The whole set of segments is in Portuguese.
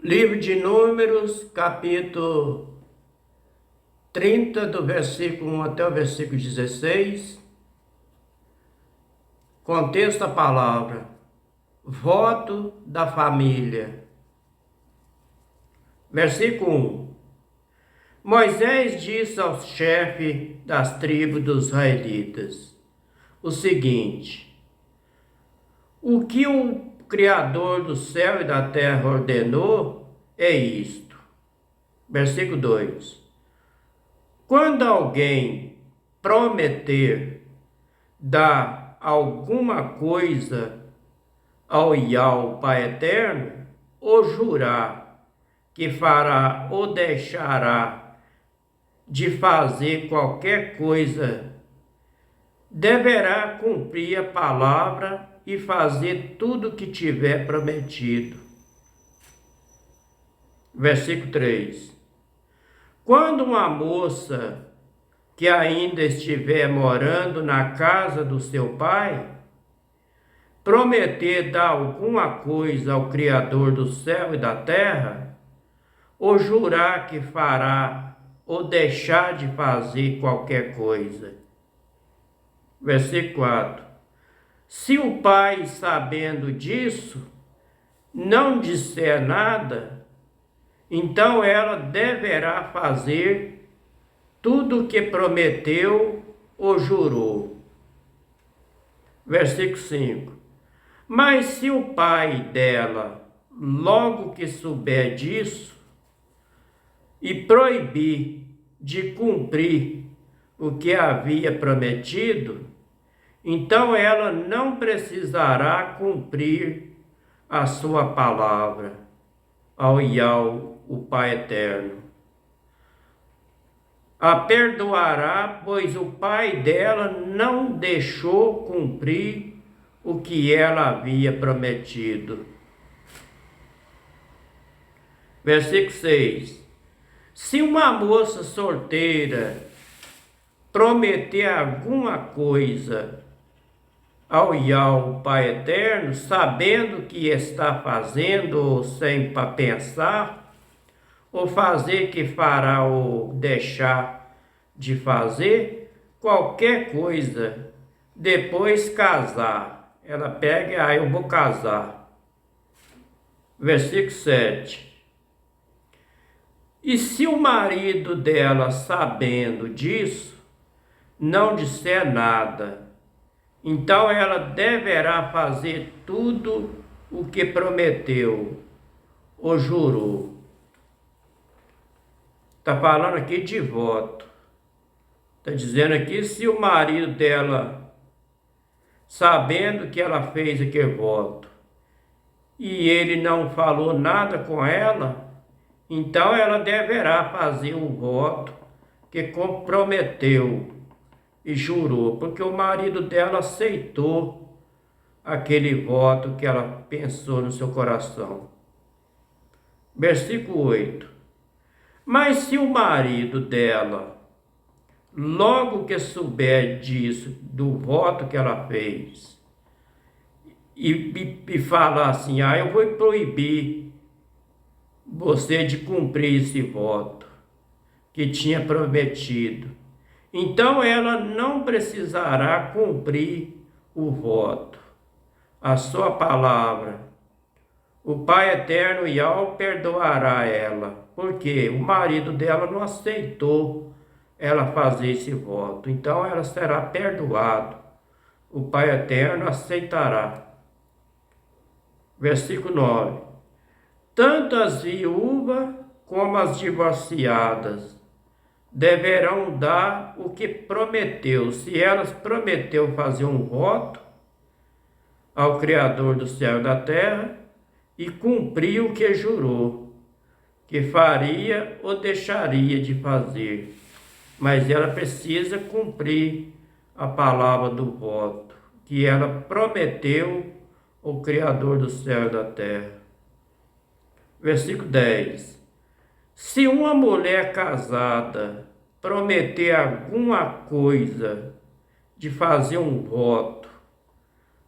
Livro de Números, capítulo 30, do versículo 1 até o versículo 16. Contexto da palavra: voto da família. Versículo 1. Moisés disse ao chefe das tribos dos israelitas o seguinte: o que o Criador do céu e da terra ordenou é isto. Versículo 2. Quando alguém prometer dar alguma coisa ao Yahweh Pai Eterno, ou jurar que fará ou deixará de fazer qualquer coisa, deverá cumprir a palavra e fazer tudo o que tiver prometido. Versículo 3. Quando uma moça que ainda estiver morando na casa do seu pai, prometer dar alguma coisa ao Criador do céu e da terra, ou jurar que fará ou deixar de fazer qualquer coisa. Versículo 4. Se o pai, sabendo disso, não disser nada, então ela deverá fazer tudo o que prometeu ou jurou. Versículo 5. Mas se o pai dela, logo que souber disso, e proibir de cumprir o que havia prometido, então ela não precisará cumprir a sua palavra ao Yahweh, o Pai Eterno. A perdoará, pois o pai dela não deixou cumprir o que ela havia prometido. Versículo 6. Se uma moça solteira prometer alguma coisa ao Yahweh Pai Eterno, sabendo que está fazendo sem pensar, ou fazer que fará ou deixar de fazer qualquer coisa, depois casar, ela pega, eu vou casar. Versículo 7. E se o marido dela, sabendo disso, não disser nada, então ela deverá fazer tudo o que prometeu ou jurou. Está falando aqui de voto. Está dizendo aqui, se o marido dela, sabendo que ela fez aquele voto, e ele não falou nada com ela, então ela deverá fazer o voto que comprometeu e jurou, porque o marido dela aceitou aquele voto que ela pensou no seu coração. Versículo 8. Mas se o marido dela, logo que souber disso, do voto que ela fez, e falar assim, eu vou proibir você de cumprir esse voto que tinha prometido, então ela não precisará cumprir o voto, a sua palavra. O Pai Eterno Yahweh perdoará ela, porque o marido dela não aceitou ela fazer esse voto. Então ela será perdoada. O Pai Eterno aceitará. Versículo 9. Tanto as viúvas como as divorciadas deverão dar o que prometeu. Se elas prometeu fazer um voto ao Criador do céu e da terra, e cumpriu o que jurou, que faria ou deixaria de fazer. Mas ela precisa cumprir a palavra do voto, que ela prometeu ao Criador do céu e da terra. Versículo 10. Se uma mulher casada prometer alguma coisa de fazer um voto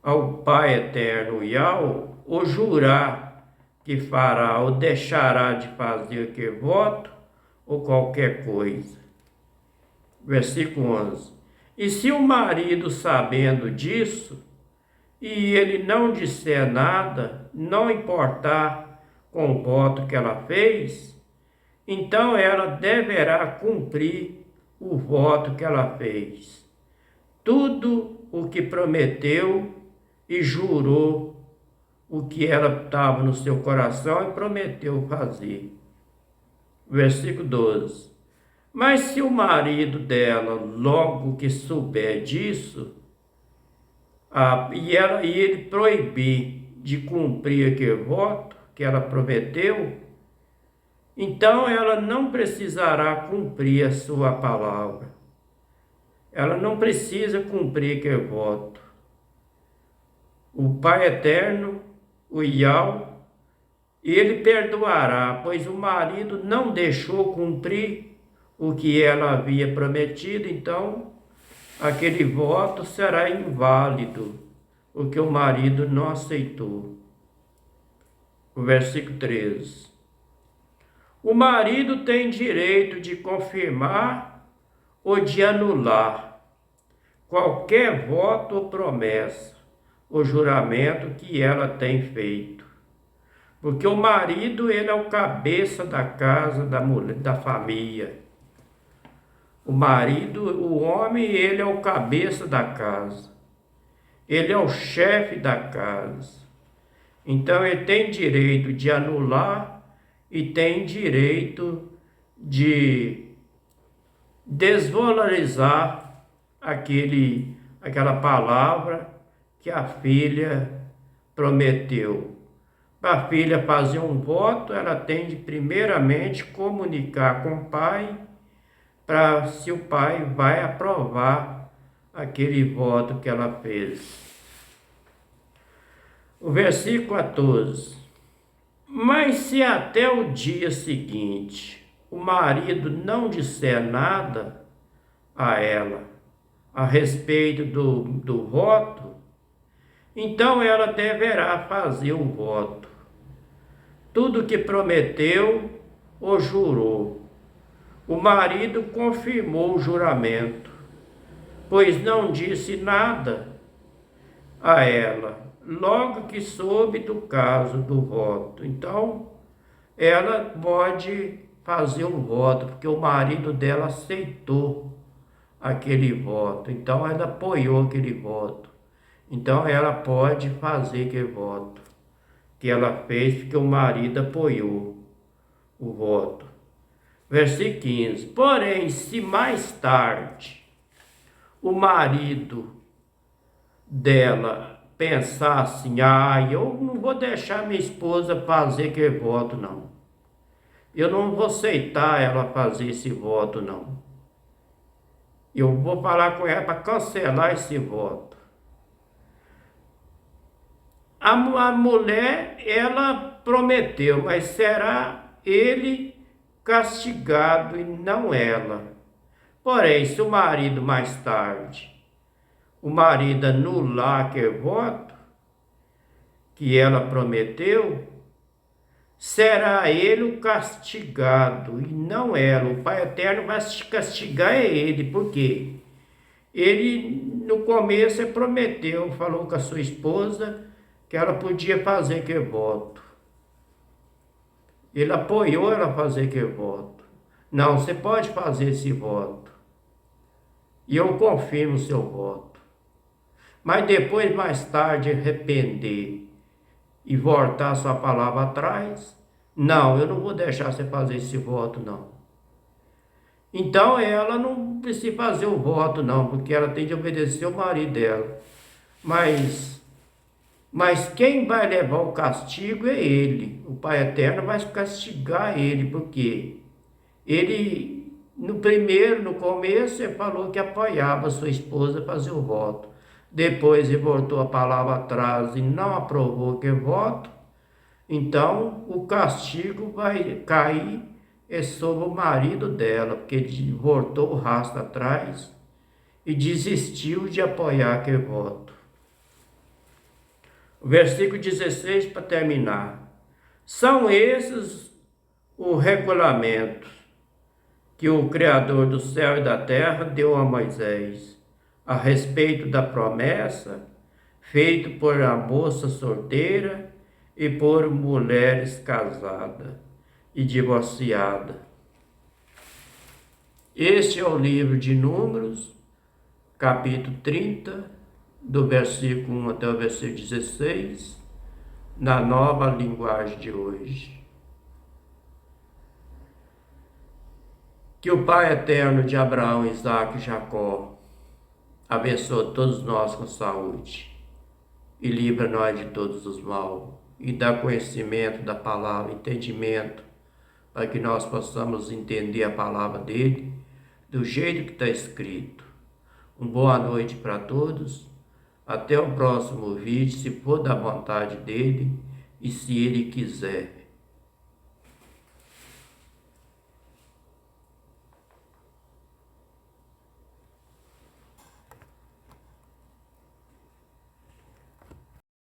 ao Pai Eterno Yahweh, ou jurar que fará ou deixará de fazer aquele voto ou qualquer coisa. Versículo 11. E se o marido, sabendo disso, e ele não disser nada, não importar com o voto que ela fez, então ela deverá cumprir o voto que ela fez. Tudo o que prometeu e jurou, o que ela estava no seu coração e prometeu fazer. Versículo 12. Mas se o marido dela, logo que souber disso, e ele proibir de cumprir aquele voto que ela prometeu, então ela não precisará cumprir a sua palavra. Ela não precisa cumprir aquele voto. O Pai Eterno, o Yahweh, ele perdoará, pois o marido não deixou cumprir o que ela havia prometido, então aquele voto será inválido, porque o marido não aceitou. O versículo 13. O marido tem direito de confirmar ou de anular qualquer voto ou promessa ou juramento que ela tem feito. Porque o marido, ele é o cabeça da casa, da mulher, da família. O marido, o homem, ele é o cabeça da casa. Ele é o chefe da casa. Então ele tem direito de anular e tem direito de desvalorizar aquela palavra que a filha prometeu. Para a filha fazer um voto, ela tem de primeiramente comunicar com o pai, para se o pai vai aprovar aquele voto que ela fez. O versículo 14. Mas se até o dia seguinte o marido não disser nada a ela a respeito do voto, então ela deverá fazer o voto. Tudo que prometeu ou jurou. O marido confirmou o juramento, pois não disse nada a ela, logo que soube do caso do voto. Então, ela pode fazer um voto, porque o marido dela aceitou aquele voto. Então, ela apoiou aquele voto. Então, ela pode fazer aquele voto que ela fez, porque o marido apoiou o voto. Versículo 15. Porém, se mais tarde o marido dela pensar assim, eu não vou deixar minha esposa fazer aquele voto, não. Eu não vou aceitar ela fazer esse voto, não. Eu vou falar com ela para cancelar esse voto. A mulher, ela prometeu, mas será ele castigado e não ela. Porém, se o marido mais tarde, o marido anular aquele voto que ela prometeu, será ele o castigado e não ela. O Pai Eterno vai castigar ele, porque ele no começo prometeu, falou com a sua esposa que ela podia fazer aquele voto. Ele apoiou ela a fazer aquele voto. Não, você pode fazer esse voto. E eu confirmo o seu voto. Mas depois, mais tarde, arrepender e voltar a sua palavra atrás, não, eu não vou deixar você fazer esse voto, não. Então, ela não precisa fazer o voto, não, porque ela tem de obedecer o marido dela. Mas quem vai levar o castigo é ele. O Pai Eterno vai castigar ele, porque ele, no começo, ele falou que apoiava a sua esposa a fazer o voto. Depois ele voltou a palavra atrás e não aprovou aquele voto. Então, o castigo vai cair sobre o marido dela, porque ele voltou o rastro atrás e desistiu de apoiar aquele voto. O versículo 16 para terminar. São esses os regulamentos que o Criador do céu e da terra deu a Moisés a respeito da promessa feita por a moça solteira e por mulheres casadas e divorciadas. Este é o livro de Números, capítulo 30, do versículo 1 até o versículo 16, na nova linguagem de hoje. Que o Pai eterno de Abraão, Isaque e Jacó abençoe todos nós com saúde e livra nós de todos os mal e dá conhecimento da palavra, entendimento, para que nós possamos entender a palavra dele do jeito que está escrito. Uma boa noite para todos. Até o próximo vídeo, se for da vontade dele e se ele quiser.